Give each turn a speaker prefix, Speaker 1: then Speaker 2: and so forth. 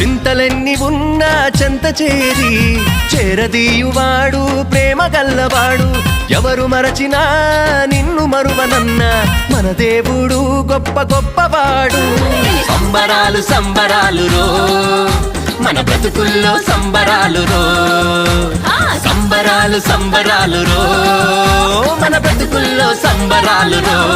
Speaker 1: చింతలెన్ని ఉన్నా చెంత చేరి చేరదీయువాడు ప్రేమ గల్లవాడు. ఎవరు మరచినా నిన్ను మరువనన్న మన దేవుడు గొప్ప గొప్పవాడు. సంబరాలు సంబరాలు రో మన బ్రతుకుల్లో సంబరాలు రో. సంబరాలు సంబరాలు రో మన బ్రతుకుల్లో సంబరాలు రో.